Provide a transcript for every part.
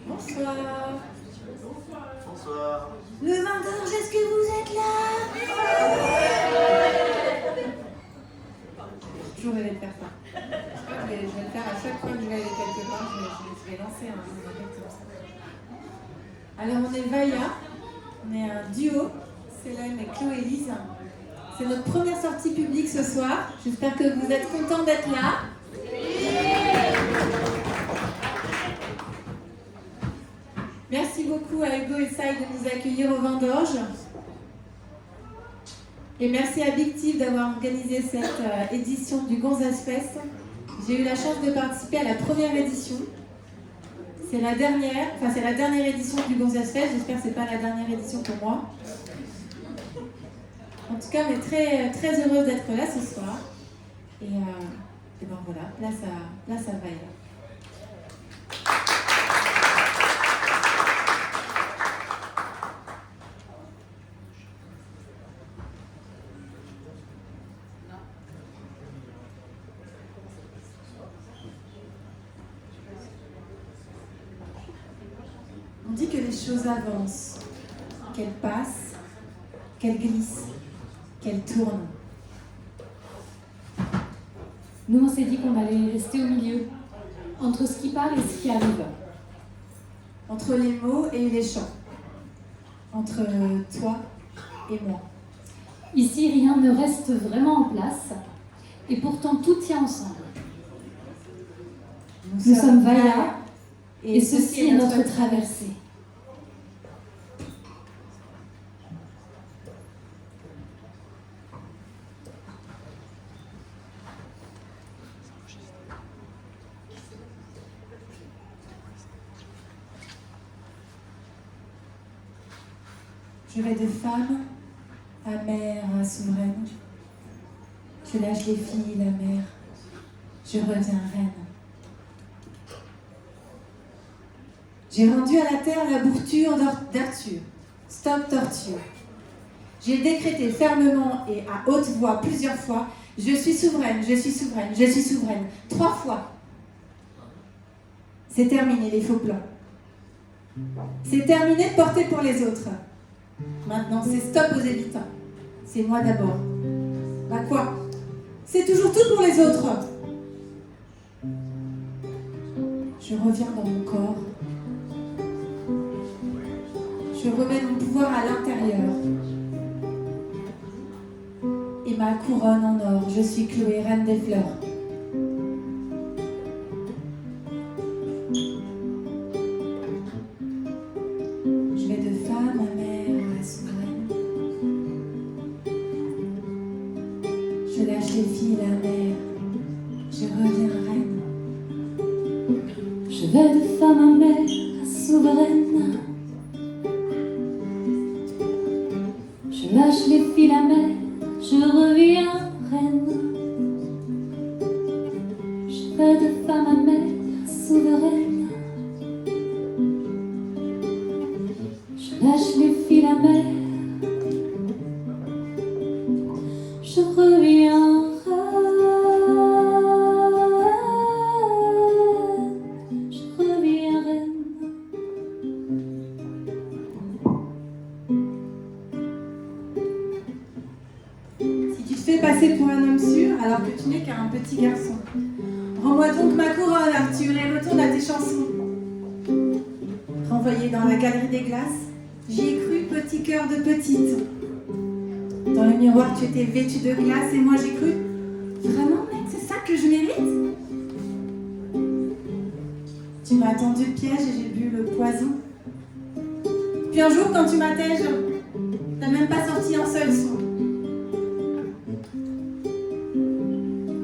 Bonsoir. Bonsoir. Le vin d'orge, est-ce que vous êtes là? J'ai toujours rêvé de faire ça. Je crois que je vais le faire à chaque fois que je vais aller quelque part. Je vais lancer un appel comme ça. Alors on est Vaya, on est un duo, Célène et Chloé Lise. C'est notre première sortie publique ce soir. J'espère que vous êtes contents d'être là. Merci beaucoup à Hugo et Sai de nous accueillir au Vin d'Orge. Et merci à Big Tiv d'avoir organisé cette édition du Gonzas Fest. J'ai eu la chance de participer à la première édition. C'est la dernière édition du Gonzas Fest. J'espère que ce n'est pas la dernière édition pour moi. En tout cas, on est très, très heureuse d'être là ce soir. Et ben voilà, place à Vaya. On dit que les choses avancent, qu'elles passent, qu'elles glissent, qu'elles tournent. Nous, on s'est dit qu'on allait rester au milieu, entre ce qui part et ce qui arrive. Entre les mots et les chants. Entre toi et moi. Ici, rien ne reste vraiment en place, et pourtant tout tient ensemble. Nous sommes Vaya, et ceci est notre traversée. Je vais de femme à mère à souveraine. Je lâche les filles, la mère. Je reviens reine. J'ai rendu à la terre la bourture d'Arthur. Stop torture. J'ai décrété fermement et à haute voix plusieurs fois: je suis souveraine, je suis souveraine, je suis souveraine. 3 fois. C'est terminé les faux plans. C'est terminé de porter pour les autres. Maintenant, c'est stop aux évitants. C'est moi d'abord. Bah quoi? C'est toujours tout pour les autres. Je reviens dans mon corps. Je remets mon pouvoir à l'intérieur. Et ma couronne en or, je suis Chloé, reine des fleurs. Je vais de femme à mère à souveraine. Je lâche les filles, la mère. Je reviens reine. Je vais de femme à mère à souveraine. Je lâche les filles, la mère. Je reviens reine. Je vais de femme à mère souveraine. Je lâche les filles, la mère. Je reviens reine. Je reviens reine. Si tu te fais passer pour un homme sûr, alors que tu n'es qu'un petit garçon. Rends-moi donc ma couronne, Arthur, et retourne à tes chansons. Renvoyé dans la galerie des glaces, j'y ai cru, petit cœur de petite. Dans le miroir, tu étais vêtu de glace, et moi j'ai cru: vraiment, mec, c'est ça que je mérite? Tu m'as tendu le piège et j'ai bu le poison. Puis un jour, quand tu m'attèges, t'as même pas sorti un seul son.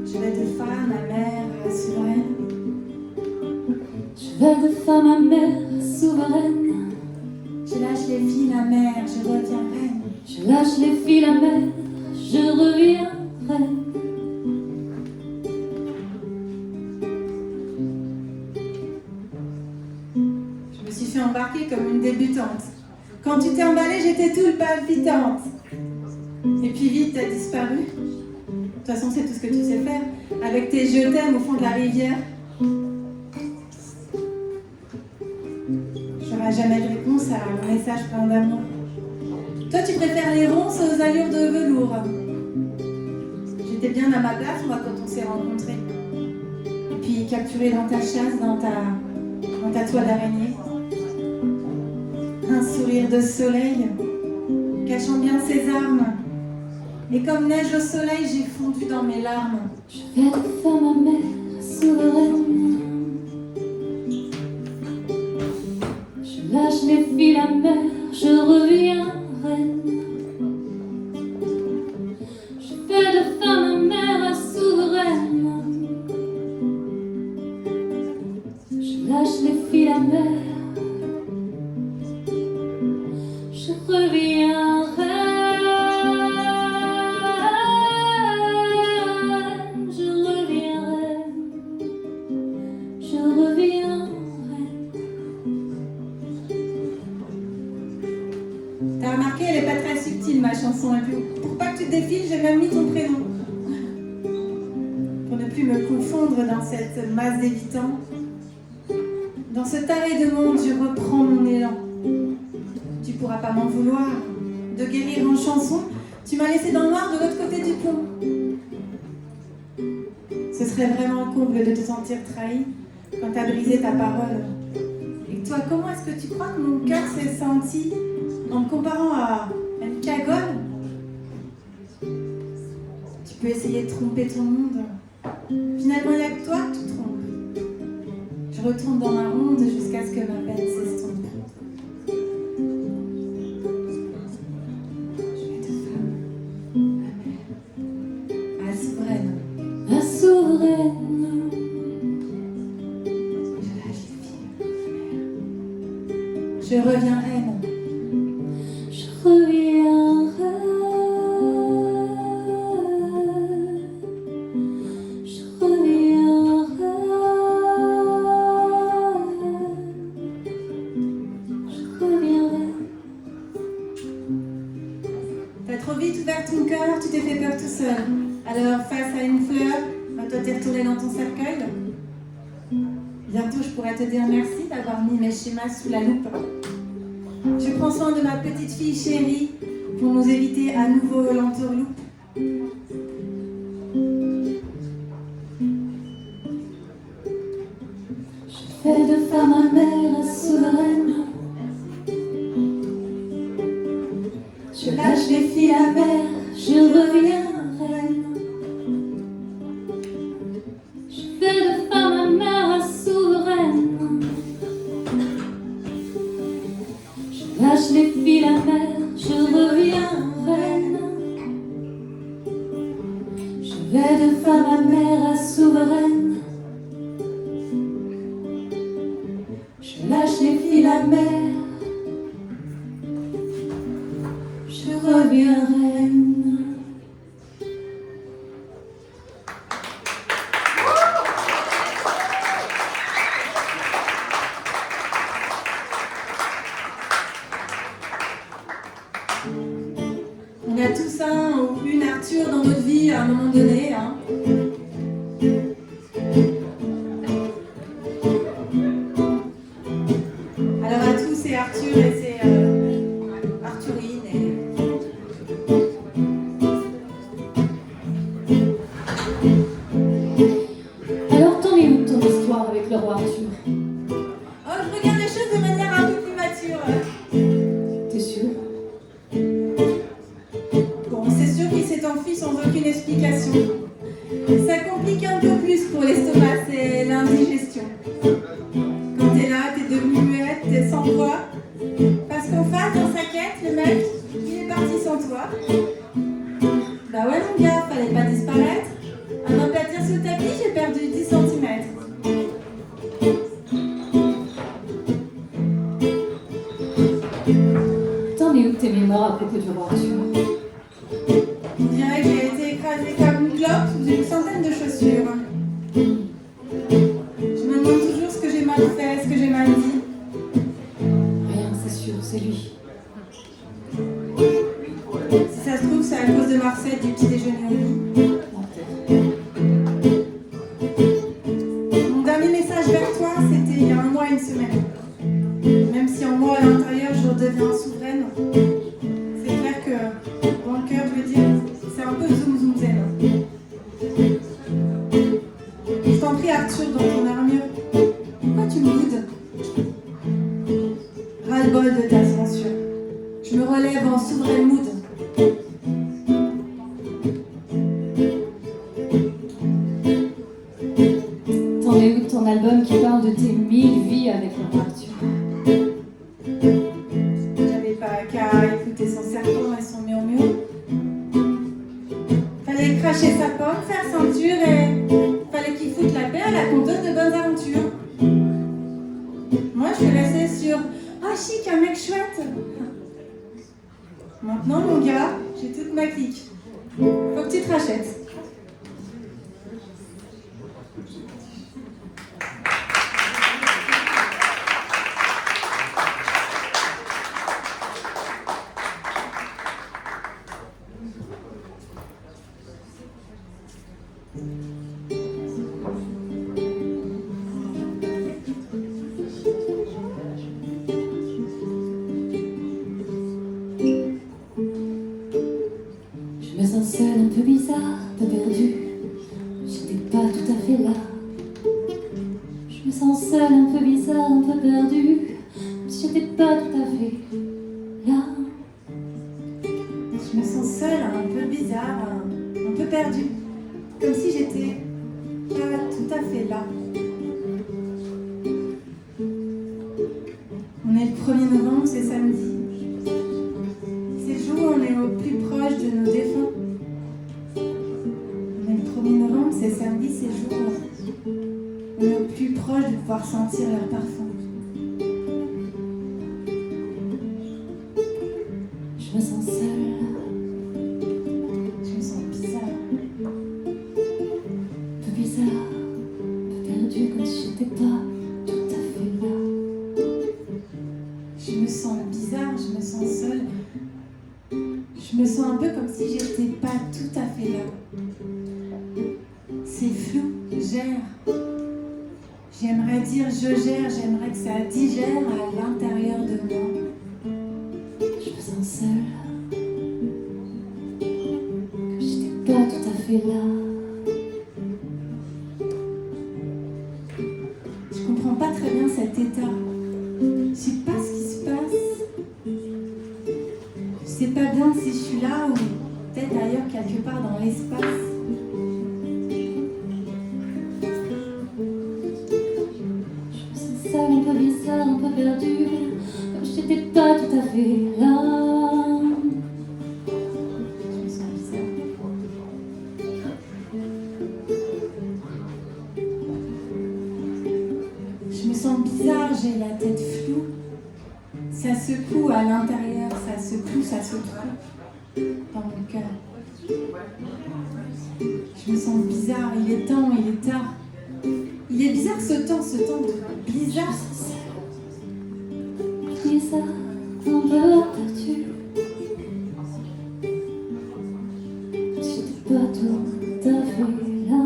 Je vais de femme à mère à souveraine. Je vais de femme à mère souveraine. Je lâche les filles, la mère, je reviens reine. Je lâche les filles, la mère. Je reviens reine. Je me suis fait embarquer comme une débutante. Quand tu t'es emballée, j'étais toute palpitante. Et puis vite, t'as disparu. De toute façon, c'est tout ce que tu sais faire. Avec tes je t'aime au fond de la rivière. J'aurai jamais de réponse à mon message plein d'amour. Toi, tu préfères les ronces aux allures de velours. J'étais bien à ma place, moi, quand on s'est rencontrés. Et puis, capturé dans ta chasse, dans ta toile d'araignée. Un sourire de soleil, cachant bien ses armes. Et comme neige au soleil, j'ai fondu dans mes larmes. Je vais te faire ma mère souveraine. Je lâche les fils à mer, je reviens reine. Je fais de femme ma mère souveraine. Je lâche les fils à mer, je reviens reine. Je reviens reine. Je reviens reine. T'as remarqué, elle est pas très subtile, ma chanson. Et puis, pour pas que tu te défiles, j'ai même mis ton prénom. Pour ne plus me confondre dans cette masse d'évitants. Dans ce taré de monde, je reprends mon élan. Tu pourras pas m'en vouloir. De guérir en chanson, tu m'as laissé dans le noir de l'autre côté du pont. Ce serait vraiment un comble de te sentir trahi quand t'as brisé ta parole. Et toi, comment est-ce que tu crois que mon cœur s'est senti en me comparant à une cagole? Tu peux essayer de tromper ton monde. Finalement, il n'y a que toi que tu trompes. Je retourne dans ma ronde jusqu'à ce que ma peine s'estompe. Je vais te faire ma mère, ma souveraine. Ma souveraine. Je lâche les filles, ma mère. Je reviens reine. Je reviens reine. Je reviens reine. Je reviens reine. T'as trop vite ouvert ton cœur, tu t'es fait peur tout seul. Alors, face à une fleur, toi t'es retourné dans ton cercueil. Bientôt, je pourrais te dire merci d'avoir mis mes schémas sous la loupe. Je prends soin de ma petite fille chérie pour nous éviter à nouveau l'entourloupe. Je fais de femme ma mère souveraine. Je lâche les fils à mer, je reviens reine. Je fais de femme ma mère souveraine. Je lâche les fils à mer, je reviens reine. Je vais de femme à mère souveraine. Je lâche les fils à mer, je reviens reine. On a tous une Arthur dans notre vie à un moment donné. Hein. Alors à tous, c'est Arthur et c'est Arthurine. Alors t'en es où ton histoire avec le roi Arthur? Oh, je regarde les choses de manière un peu plus mature. T'es sûr? Bon, c'est sûr qu'il s'est enfui sans aucune explication. Ça complique un peu plus pour l'estomac, c'est l'indigestion. Quand t'es là, t'es devenue muette, t'es sans voix. Parce qu'en face, dans sa quête, le mec, il est parti sans toi. Bah ouais, mon gars, fallait pas disparaître. À m'aplatir sous le tapis, j'ai perdu 10 cm. T'en es où tes mémoires à propos du roi Arthur? On dirait que j'ai été écrasée comme une clope sous une centaine de chaussures. Je me demande toujours ce que j'ai mal fait, ce que j'ai mal dit. Rien, c'est sûr, c'est lui. Si ça se trouve, c'est à cause de Marcel du petit déjeuner au lit. Non, peut-être. Mon dernier peu zoom zoom zen. Je t'en prie Arthur, dans ton armure. Pourquoi tu me boudes? Ras-le-bol de ta censure. Je me relève en souverain mood. T'en es où de ton album qui parle de tes 1000 vies avec le Arthur? J'avais pas qu'à écouter son serpent et son murmure. Fallait cracher sa pomme, faire ceinture et fallait qu'il foute la paix à la conteuse de bonnes aventures. Moi je suis restée sur ah chic, un mec chouette. Maintenant mon gars, j'ai toute ma clique. Faut que tu te rachètes. Je me sens seule, un peu bizarre, un peu perdue. J'étais pas tout à fait là. Je me sens seule, un peu bizarre, un peu perdue. J'étais pas tout à fait là. Je me sens seule, un peu bizarre, un peu perdue. Comme si j'étais pas tout à fait là. On est le 1er novembre, c'est samedi. C'est le jour où on est au plus proche de nos défunts. On est le 1er novembre, c'est samedi, c'est le jour où on est au plus proche de pouvoir sentir leur parfum. Je me sens seule. Je me sens bizarre. Un peu bizarre, un peu perdue, comme si j'étais pas tout à fait là. Je me sens bizarre, je me sens seule. Je me sens un peu comme si j'étais pas tout à fait là. C'est flou, gère. J'aimerais dire je gère, j'aimerais que ça digère à l'intérieur de moi. Je me sens seule, comme si j'étais pas tout à fait là. Je comprends pas très bien cet état. Je sais pas ce qui se passe. Je sais pas bien si je suis là ou peut-être ailleurs quelque part dans l'espace. Je me sens seule, un peu bizarre, un peu perdue, comme si j'étais pas tout à fait là. Je me sens bizarre. Je me sens bizarre, j'ai la tête floue. Ça secoue à l'intérieur, ça se cloue, ça se trouve dans mon cœur. Je me sens bizarre, il est temps, il est tard. Il est bizarre ce temps de bizarre. Bizarre, un peu perdu, comme si j'étais pas tout à fait là.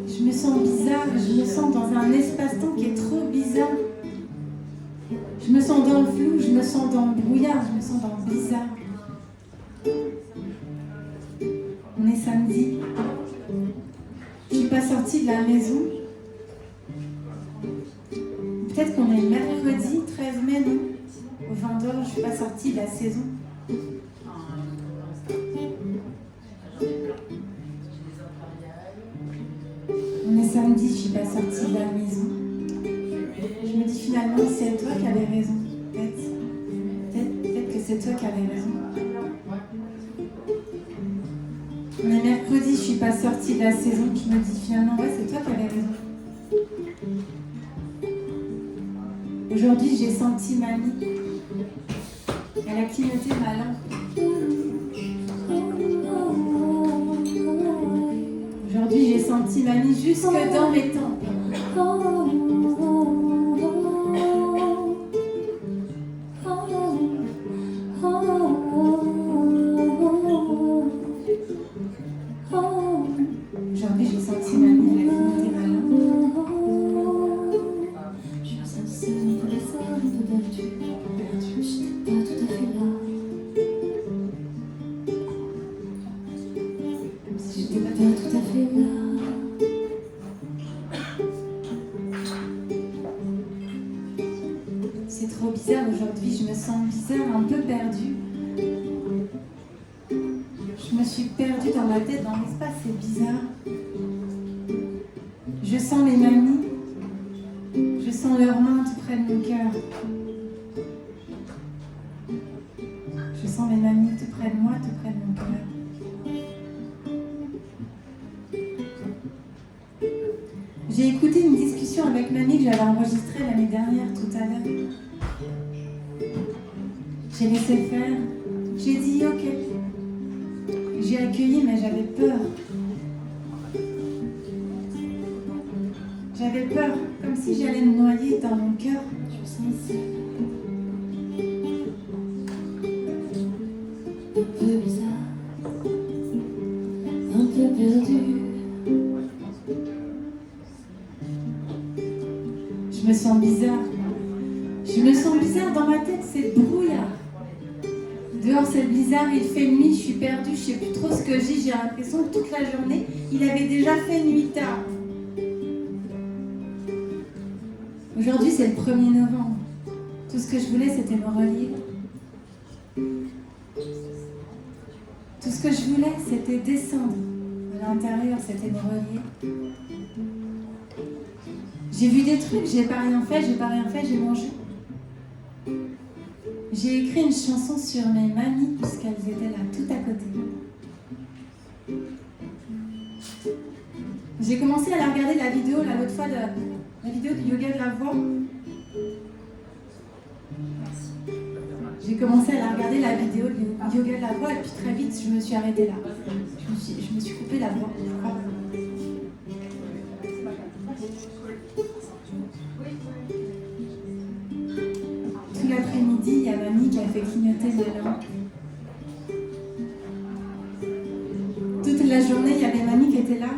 Je me sens bizarre, je me sens dans un espace-temps qui est trop bizarre. Je me sens dans le flou, je me sens dans le brouillard, je me sens dans le bizarre. On est samedi. Je suis pas sortie de la maison. Peut-être qu'on est mercredi 13 mai, non? Au vin d'or, je suis pas sortie de la saison. On est samedi, je suis pas sortie de la maison. Je me dis finalement, c'est toi qui avais raison. Peut-être que c'est toi qui avais raison. On est mercredi, je suis pas sortie de la saison. Je me dis finalement, ouais, c'est toi qui avais raison. Aujourd'hui, j'ai senti mamie. Elle a clignoté ma lampe. Aujourd'hui, j'ai senti mamie jusque dans mes tempes. Aujourd'hui, j'ai senti mamie, elle a clignoté ma lampe. Je me sens seule. perdu, j'étais pas tout à fait là. J'étais pas tout à fait là. C'est trop bizarre aujourd'hui, je me sens bizarre, un peu perdue. Je me suis perdue dans ma tête, dans l'espace, c'est bizarre. Je sens les mamies, je sens leurs mains tout près de mon cœur. Je sens mes mamies tout près de moi, tout près de mon cœur. J'ai écouté une discussion avec mamie que j'avais enregistrée l'année dernière, tout à l'heure. J'ai laissé faire, j'ai dit ok. J'ai accueilli, mais j'avais peur. J'avais peur, comme si j'allais me noyer dans mon cœur. Je me sens seule. Un peu bizarre, un peu perdue. Je me sens bizarre. Je me sens bizarre dans ma tête, c'est brouillard. Dehors c'est bizarre, il fait nuit, je suis perdue, je sais plus trop ce que j'ai l'impression que toute la journée, il avait déjà fait nuit tard. Aujourd'hui c'est le 1er novembre. Tout ce que je voulais c'était me relier. Tout ce que je voulais c'était descendre à l'intérieur, c'était me relier. J'ai vu des trucs, j'ai pas rien fait, j'ai mangé. J'ai écrit une chanson sur mes mamies puisqu'elles étaient là, tout à côté. J'ai commencé à la regarder la vidéo, l'autre fois, la vidéo du yoga de la voix. J'ai commencé à la regarder la vidéo du yoga de la voix et puis très vite je me suis arrêtée là. Je me suis coupée la voix. Tout l'après-midi, il y a mamie qui a fait clignoter les lampes. Toute la journée, il y avait mamie qui était là.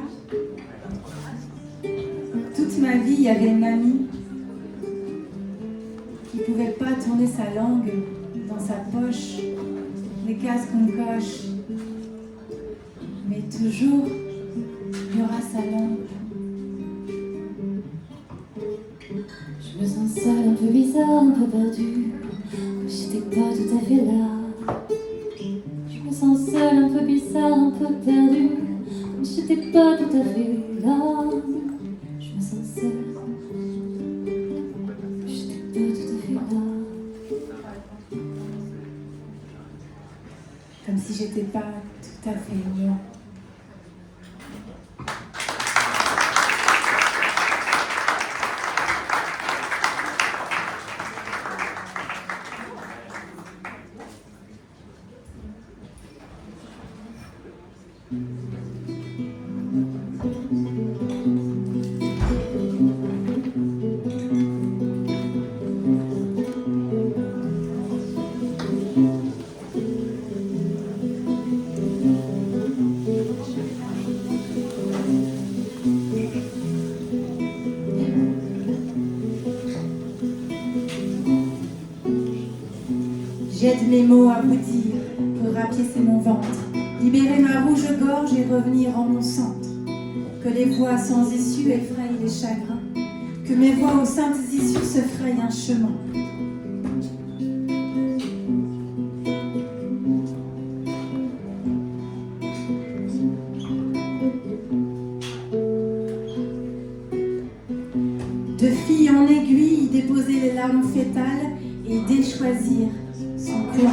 Toute ma vie, il y avait mamie qui ne pouvait pas tourner sa langue dans sa poche, les cases qu'on coche. Mais toujours, il y aura sa lampe. Je me sens seule, un peu bizarre, un peu perdue. J'étais pas tout à fait là. Je me sens seule, un peu bizarre, un peu perdue. J'étais pas tout à fait là. Je me sens seule. J'étais pas tout à fait là. Comme si j'étais pas tout à fait moi. J'aide mes mots à vous dire, pour rapiécer mon ventre, libérer ma rouge gorge et revenir en mon centre. Que les voix sans issue effrayent les chagrins, que mes voix aux saintes issues se frayent un chemin. De fille en aiguille, déposer les larmes fétales et déchoisir son clan.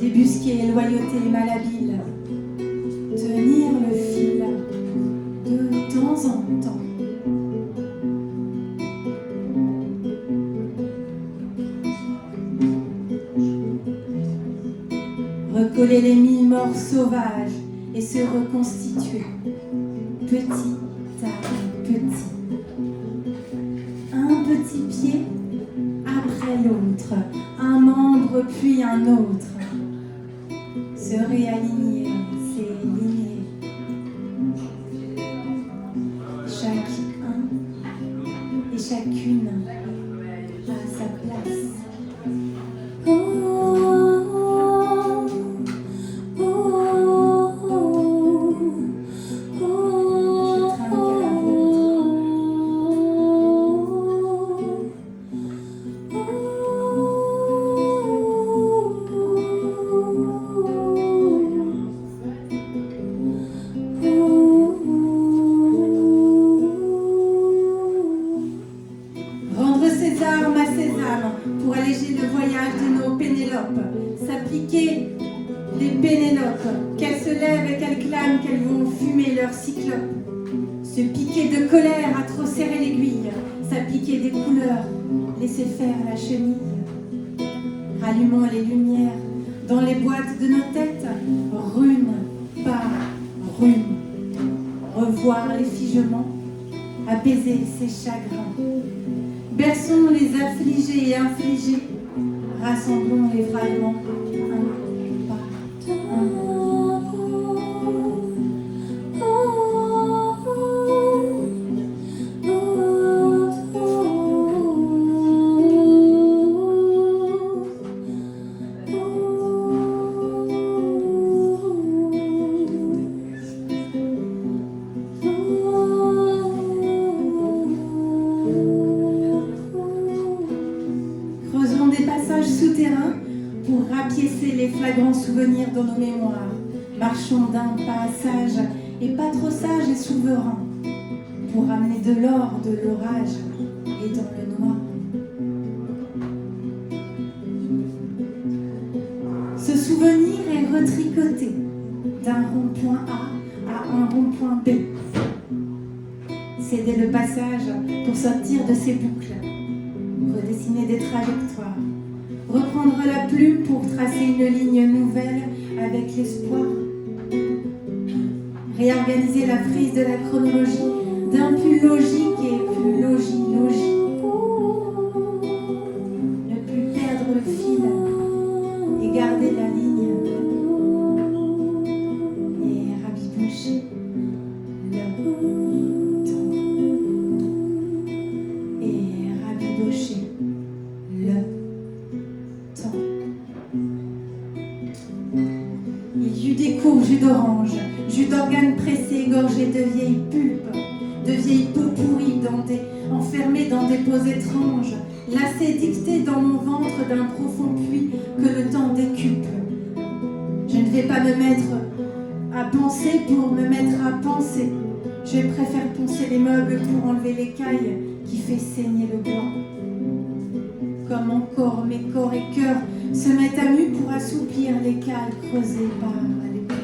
Débusquer loyauté malhabile, tenir le fil de temps en temps. Recoller les 1000 morts sauvages et se reconstituer, petit à petit. Un petit pied après l'autre, un membre puis un autre. Se réaligner, s'éliminer. Chacun et chacune a sa flammes pour alléger le voyage de nos Pénélopes. S'appliquer les Pénélopes, qu'elles se lèvent et qu'elles clament qu'elles vont fumer leur cyclope. Se piquer de colère à trop serrer l'aiguille, s'appliquer des couleurs, laisser faire la chenille. Rallumons les lumières dans les boîtes de nos têtes, rune par rune. Revoir les figements, apaiser ses chagrins. Berçons les affligés et infligés, rassemblons les fragments un par un. Pour rapiécer les flagrants souvenirs dans nos mémoires, marchons d'un pas sage et pas trop sage et souverain, pour ramener de l'or, de l'orage et dans le noir. Ce souvenir est retricoté d'un rond-point A à un rond-point B. Céder le passage pour sortir de ces boucles, redessiner des trajectoires. Reprendre la plume pour tracer une ligne nouvelle avec l'espoir. Réorganiser la frise de la chronologie d'un plus logique et plus logie. Ne plus perdre le fil et garder la ligne. Et rabibocher le temps. Et rabibocher le temps. Il y eut des courts jus d'orange, jus d'organes pressés, gorgés de vieilles pulpes, de vieilles peaux pourries, enfermées dans des poses étranges, lacets dictés dans mon ventre d'un profond puits que le temps décuple. Je ne vais pas me mettre à penser pour me mettre à penser. Je préfère poncer les meubles pour enlever l'écaille qui fait saigner le bois. Comme encore mes corps et cœurs se mettent à nu pour assouplir l'écaille creusée par les pleurs.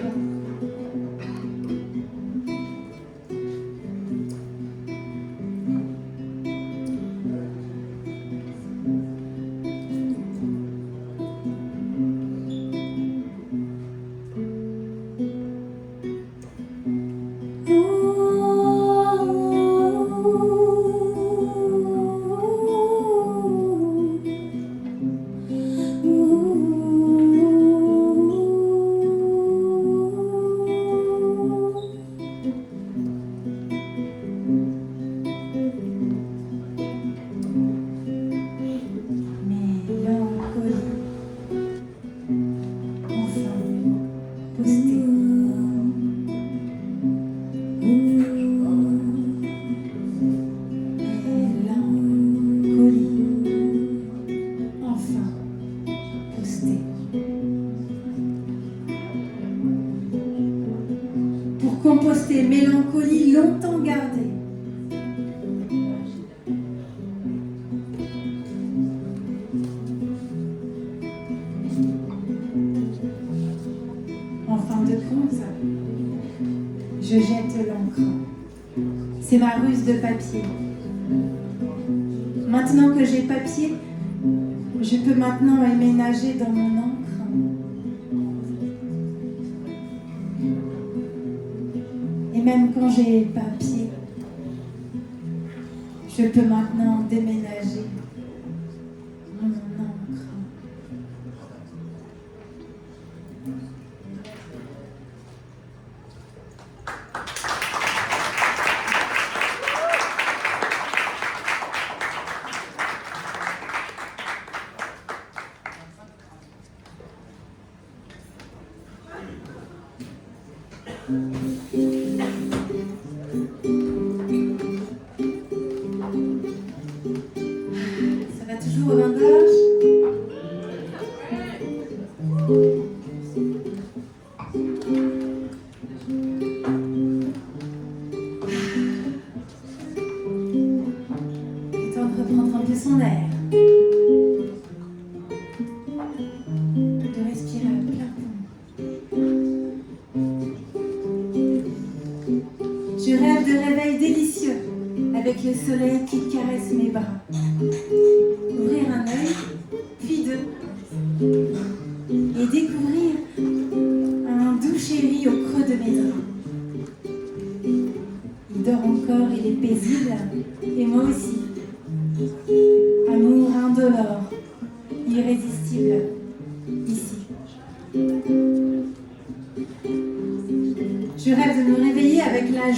Composter mélancolie longtemps gardée. En fin de compte, je jette l'encre. C'est ma ruse de papier. Maintenant que j'ai papier, je peux maintenant emménager dans mon encre. Et même quand j'ai papier, je peux maintenant déménager mon encre. Ça va toujours au bandage? Il est temps de reprendre un peu son air.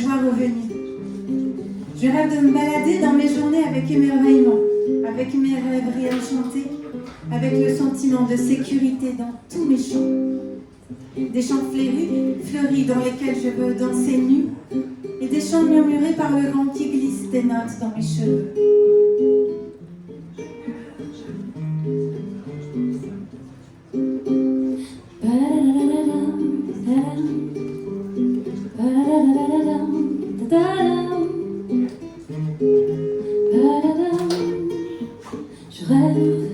joie revenue. Je rêve de me balader dans mes journées avec émerveillement, avec mes rêveries enchantées, avec le sentiment de sécurité dans tous mes champs. Des champs fleuris dans lesquels je veux danser nu, et des chants murmurés par le vent qui glisse des notes dans mes cheveux.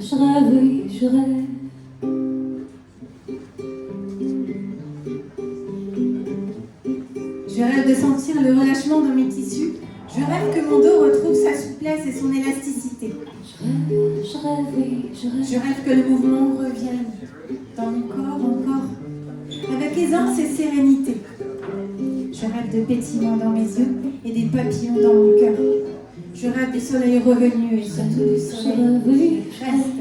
Je rêve, oui, je rêve. Je rêve de sentir le relâchement dans mes tissus. Je rêve que mon dos retrouve sa souplesse et son élasticité. Je rêve, oui, je rêve. Je rêve que le mouvement revienne dans mon corps encore, avec aisance et sérénité. Je rêve de pétillement dans mes yeux et des papillons dans mon cœur. Je rêve du soleil revenu et surtout du soleil qui reste.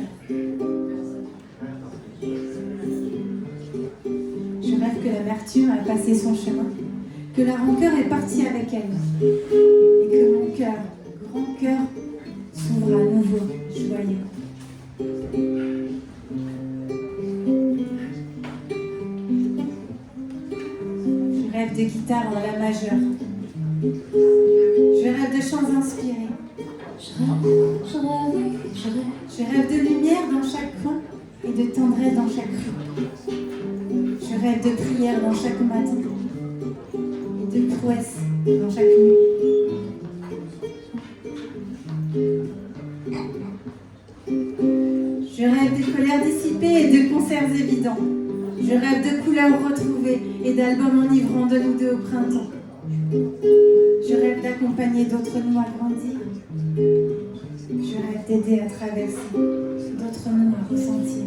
Je rêve que l'amertume a passé son chemin, que la rancœur est partie avec elle, et que mon cœur, grand cœur, s'ouvre à nouveau, joyeux. Je rêve de guitare en la majeure. Je rêve de chants inspirés. Je rêve, oui, je rêve. Je rêve de lumière dans chaque coin et de tendresse dans chaque rue. Je rêve de prière dans chaque matin et de prouesse dans chaque nuit. Je rêve de colères dissipées et de concerts évidents. Je rêve de couleurs retrouvées et d'albums enivrants de nous deux au printemps. Je rêve d'accompagner d'autres nous à grandir. Je rêve d'aider à traverser, d'autres nous à ressentir.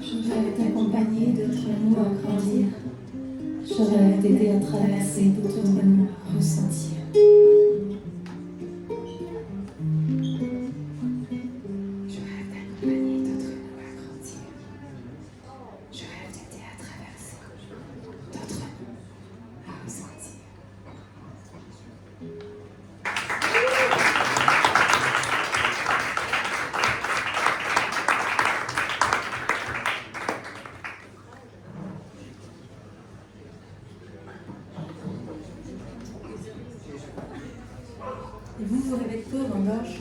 Je rêve d'accompagner d'autres nous à grandir. Je rêve d'aider à traverser, d'autres nous à ressentir. Et vous, vous rêvez de quoi dans l'orge?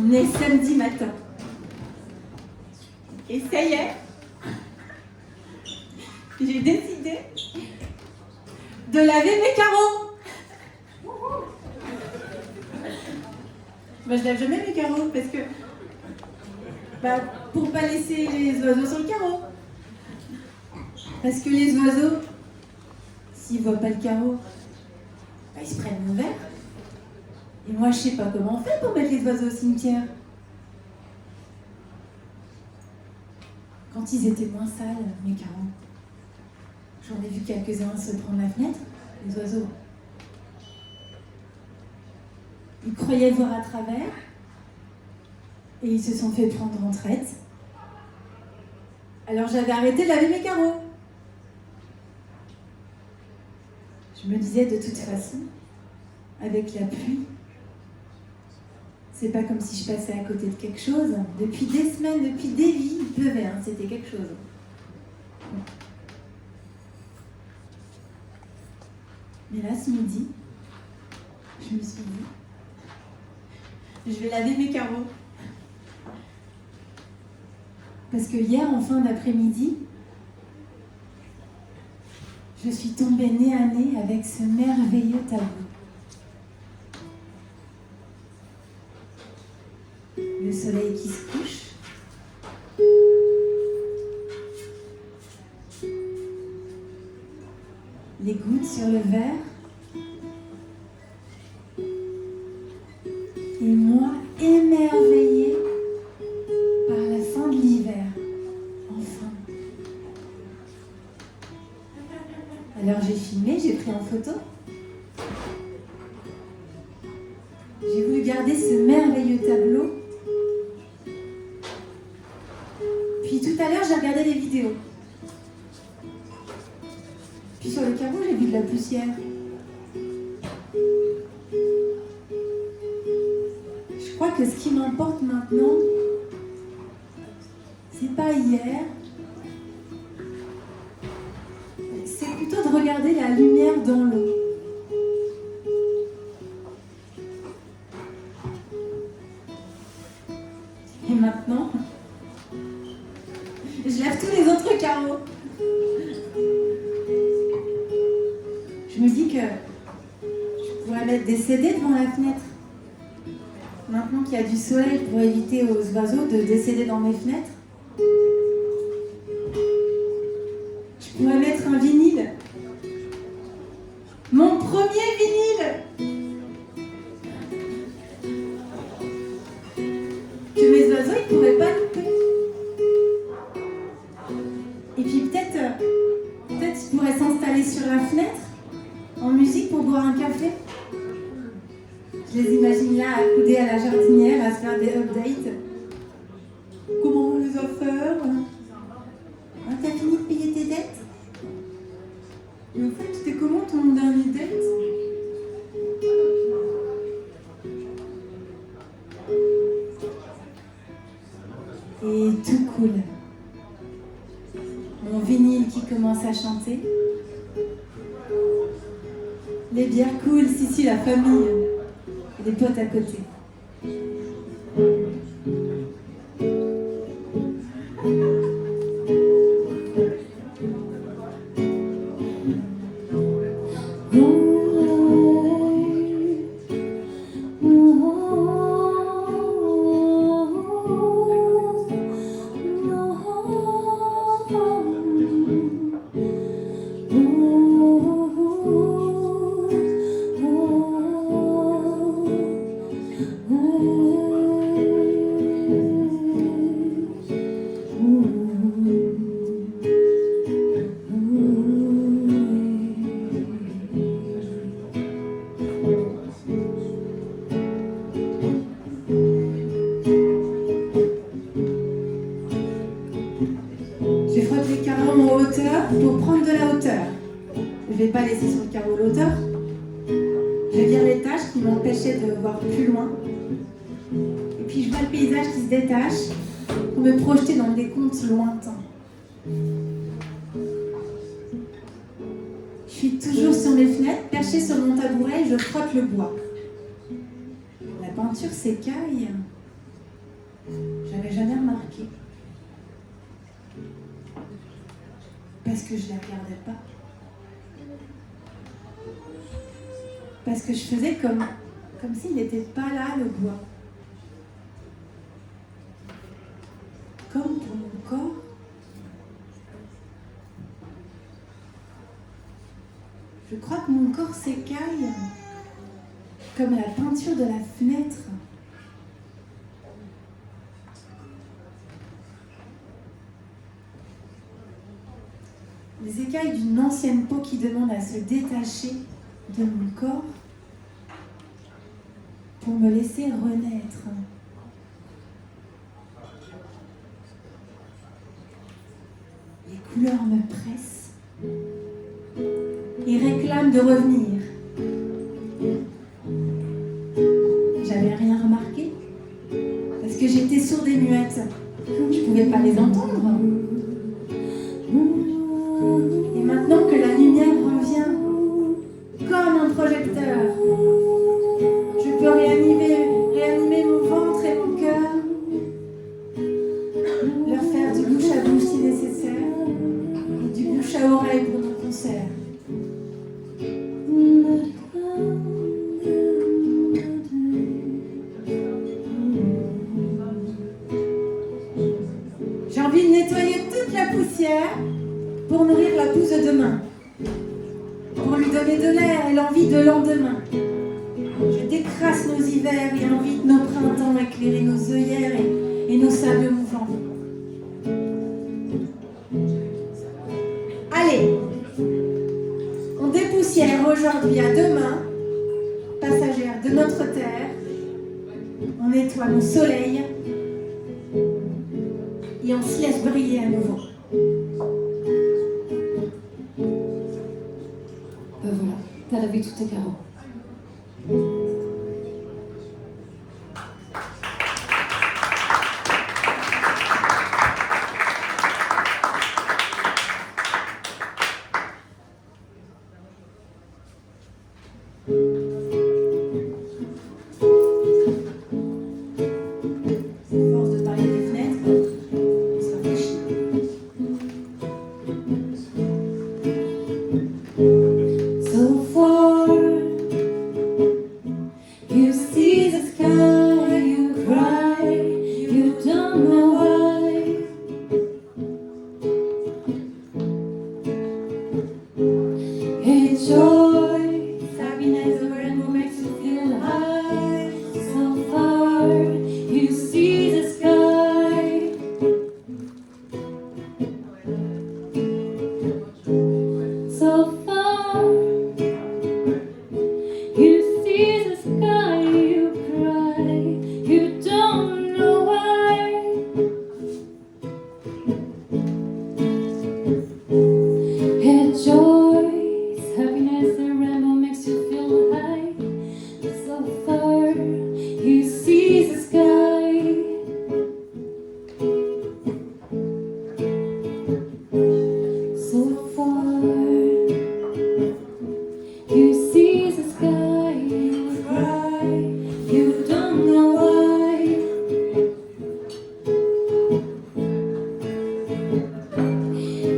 On est samedi matin. Et ça y est, j'ai décidé de laver mes carreaux. Bah, je lave jamais mes carreaux parce que pour pas laisser les oiseaux sur le carreau. Parce que les oiseaux, s'ils voient pas le carreau, ils se prennent mon verre. Et moi, je sais pas comment on fait pour mettre les oiseaux au cimetière. Quand ils étaient moins sales, mes carreaux, j'en ai vu quelques-uns se prendre la fenêtre, les oiseaux. Ils croyaient voir à travers et ils se sont fait prendre en traite. Alors j'avais arrêté de laver mes carreaux. Je me disais de toute façon, avec la pluie, c'est pas comme si je passais à côté de quelque chose. Depuis des semaines, depuis des vies, il pleuvait, c'était quelque chose. Mais là, ce midi, je me suis dit, je vais laver mes carreaux. Parce que hier, en fin d'après-midi, je suis tombée nez à nez avec ce merveilleux tableau. Le soleil qui se couche. Les gouttes sur le verre. Et moi, émerveillée par la fin de l'hiver. Enfin. Alors j'ai filmé, j'ai pris en photo. J'ai voulu garder ce merveilleux tableau. Puis tout à l'heure, j'ai regardé les vidéos. Puis sur le carreau, j'ai vu de la poussière. Je crois que ce qui m'importe maintenant, c'est pas hier, c'est plutôt de regarder la lumière dans l'eau. Et maintenant, je lève tous les autres carreaux. Je me dis que je pourrais mettre des CD devant la fenêtre. Maintenant qu'il y a du soleil pour éviter aux oiseaux de décéder dans mes fenêtres. Je pourrais mettre un vinyle. Mon premier vinyle. Que mes oiseaux ils ne pourraient pas louper. Et puis peut-être ils pourraient s'installer sur la fenêtre en musique pour boire un café. Je les imagine là, accoudés à la jardinière, à se faire des updates. Comment vont les affaires? Ah, t'as fini de payer tes dettes? Et en fait, c'était comment ton dernier date? Et tout coule. Mon vinyle qui commence à chanter. Les bières coulent, si, la famille. Et des potes à côté. Je frotte les carreaux en hauteur pour prendre de la hauteur. Je ne vais pas laisser sur le carreau l'hauteur. Je vire les taches qui m'empêchaient de voir plus loin. Et puis je vois le paysage qui se détache pour me projeter dans des contes lointains. Je suis toujours sur mes fenêtres, perchée sur mon tabouret et je frotte le bois. La peinture s'écaille. J'avais jamais remarqué. Parce que je ne la regardais pas. Parce que je faisais comme s'il n'était pas là, le bois. Comme pour mon corps. Je crois que mon corps s'écaille comme la peinture de la fenêtre. Les écailles d'une ancienne peau qui demande à se détacher de mon corps pour me laisser renaître. Les couleurs me pressent et réclament de revenir. J'avais rien remarqué parce que j'étais sourde et muette. Je ne pouvais pas les entendre. Et maintenant que la lumière revient comme un projecteur, je peux réanimer mon ventre et mon cœur, leur faire du oreilles pour nos concerts. J'ai envie de nettoyer toute la poussière pour nourrir la pousse de demain, pour lui donner de l'air et l'envie de lendemain. Je décrasse nos hivers et invite nos printemps à éclairer nos œillères et nos sables mouvants. Allez, on dépoussière aujourd'hui à demain, passagère de notre terre. On nettoie nos soleils et on se laisse briller à nouveau. Voilà, t'as lavé tous tes carreaux. Force de parler des fenêtres, on se rafraîchit. So far, you see the sky, you cry, you don't know why. It's joy, happiness, the rainbow makes you feel high. So far, you see the sky. So far, you see the sky, you cry, you don't know why. It's joy, happiness, the rainbow makes you feel high. So far, you see the sky. So far, you see the sky, you cry, you don't know why.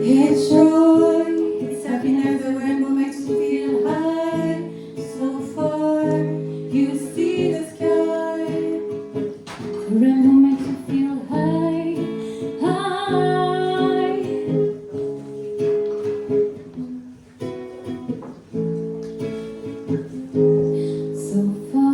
It's joy, it's happiness, the rainbow makes you feel high. So far, you see the sky. The rainbow makes you feel high, high. So far.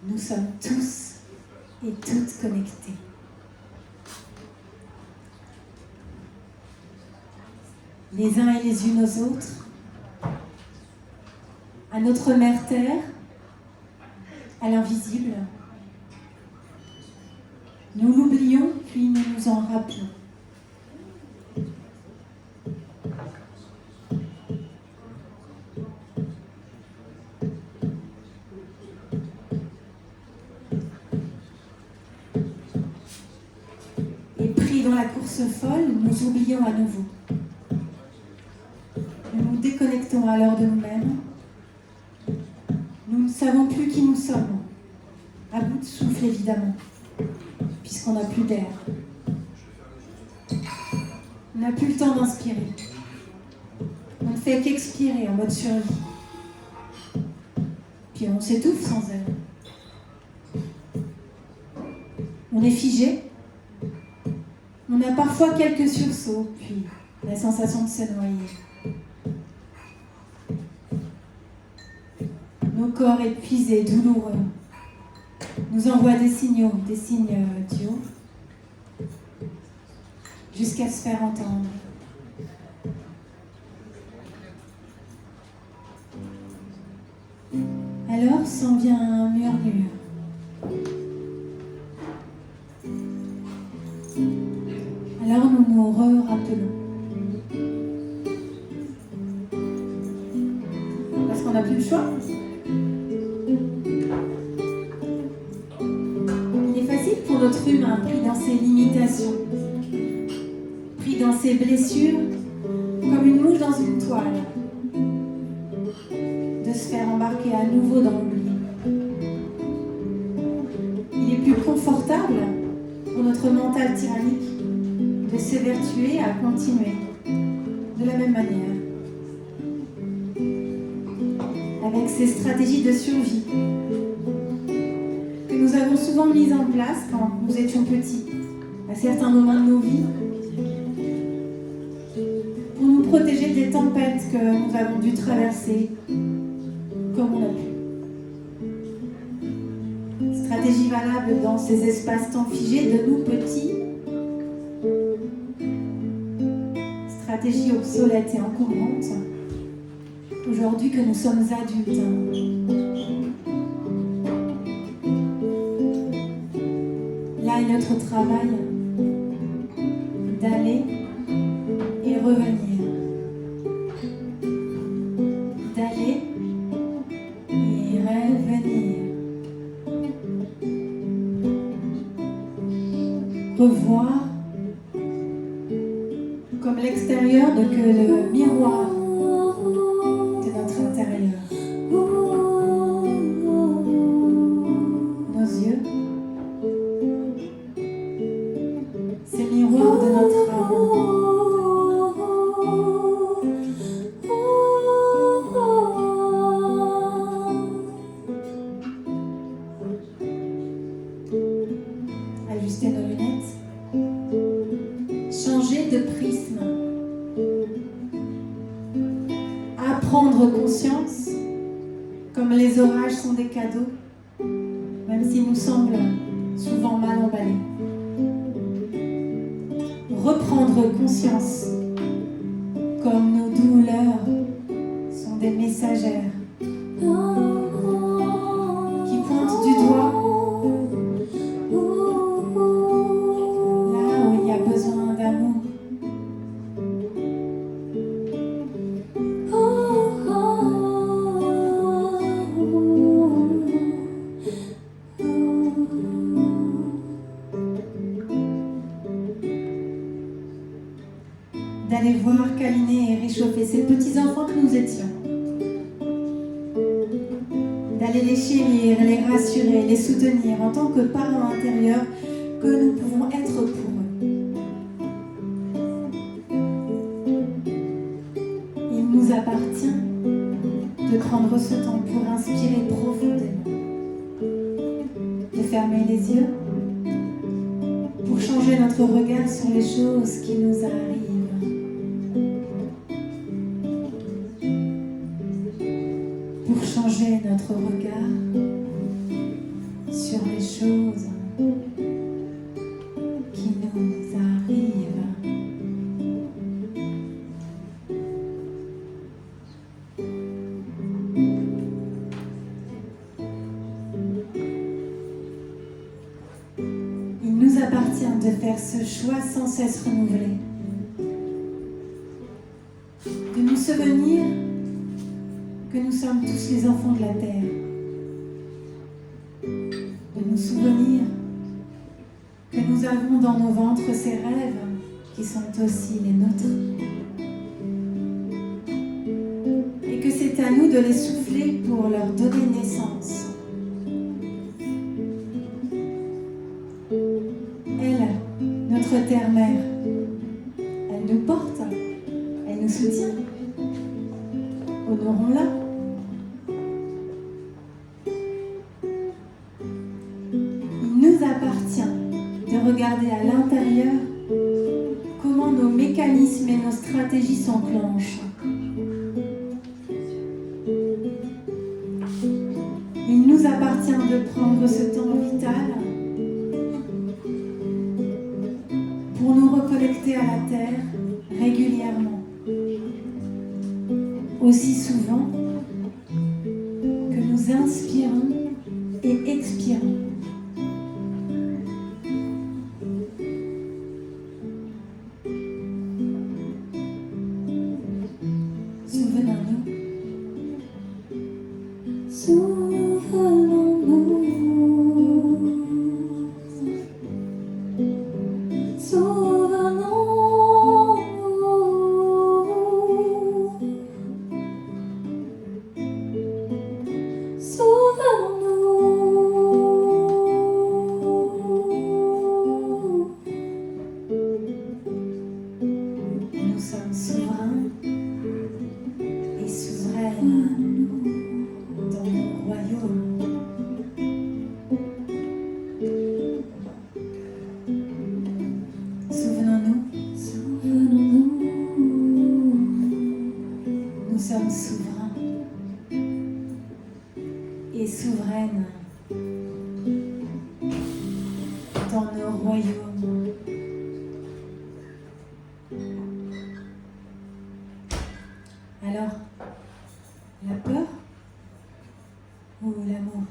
Nous sommes tous et toutes connectés. Les uns et les unes aux autres, à notre mère Terre, à l'invisible. Nous l'oublions, puis nous nous en rappelons. Et pris dans la course folle, nous oublions à nouveau. Nous nous déconnectons alors de nous-mêmes. Nous ne savons plus qui nous sommes, à bout de souffle évidemment, puisqu'on n'a plus d'air. On n'a plus le temps d'inspirer. On ne fait qu'expirer en mode survie. Puis on s'étouffe sans elle. On est figé. On a parfois quelques sursauts, puis la sensation de se noyer. Nos corps épuisés, douloureux, nous envoient des signes audio, jusqu'à se faire entendre. Alors s'en vient un murmure. Alors nous nous rappelons. Parce qu'on n'a plus le choix. notre humain pris dans ses limitations, pris dans ses blessures, comme une mouche dans une toile, de se faire embarquer à nouveau dans l'oubli. Il est plus confortable pour notre mental tyrannique de s'évertuer à continuer de la même manière, avec ces stratégies de survie que nous avons souvent mises en place quand nous étions petits, à certains moments de nos vies, pour nous protéger des tempêtes que nous avons dû traverser comme on a pu. Stratégie valable dans ces espaces-temps figés de nous petits, stratégie obsolète et encombrante aujourd'hui que nous sommes adultes. Là est notre travail d'aller et revenir, d'aller et revenir, revoir comme l'extérieur ne que le miroir de notre intérieur. Nos yeux, c'est le miroir de notre âme. Ajuster nos lunettes, changer de prisme, prendre conscience, comme les orages sont des cadeaux, même s'ils nous semblent souvent mal emballés. Reprendre conscience, comme nos douleurs sont des messagères qui pointent du doigt là où il y a besoin d'amour. D'aller voir, câliner et réchauffer ces petits enfants que nous étions. D'aller les chérir, les rassurer, les soutenir en tant que parents intérieurs que nous pouvons être pour eux. Il nous appartient de prendre ce temps pour inspirer profondément, de fermer les yeux, pour changer notre regard sur les choses qui nous arrivent. Pour changer notre regard sur les choses qui nous arrivent. Il nous appartient de faire ce choix sans cesse renouvelé, de nous souvenir que nous sommes tous les enfants de la terre, de nous souvenir que nous avons dans nos ventres ces rêves qui sont aussi les nôtres, et que c'est à nous de les souffler pour leur donner naissance. Elle, notre terre-mère, elle nous porte, elle nous soutient. Honorons-la. Il nous appartient de regarder à l'intérieur comment nos mécanismes et nos stratégies s'enclenchent. Il nous appartient de prendre ce temps vital pour nous reconnecter à la terre régulièrement, aussi souvent que nous inspirons et expirons. Souvenons-nous. Souvenons-nous. royaume. Alors, la peur ou l'amour?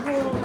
Bravo!